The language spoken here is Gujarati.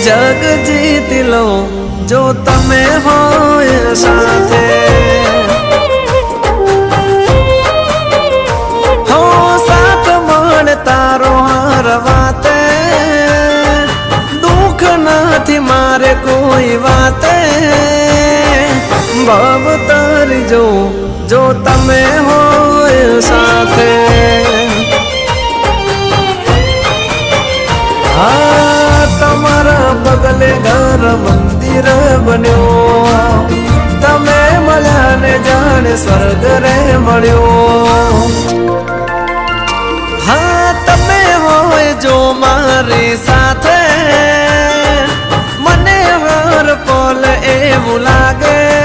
જગ જીતી લો જો તમે હોય સાથે હો સાથ મળે તારો હાર વાતે દુઃખ નથી મારે કોઈ વાતે ભાવ તારી જો તમે હોય સાથે તમારા પગલે ઘર મંદિર બન્યો તમે મળ્યા ને જાણે સ્વર્ગ રે મળ્યો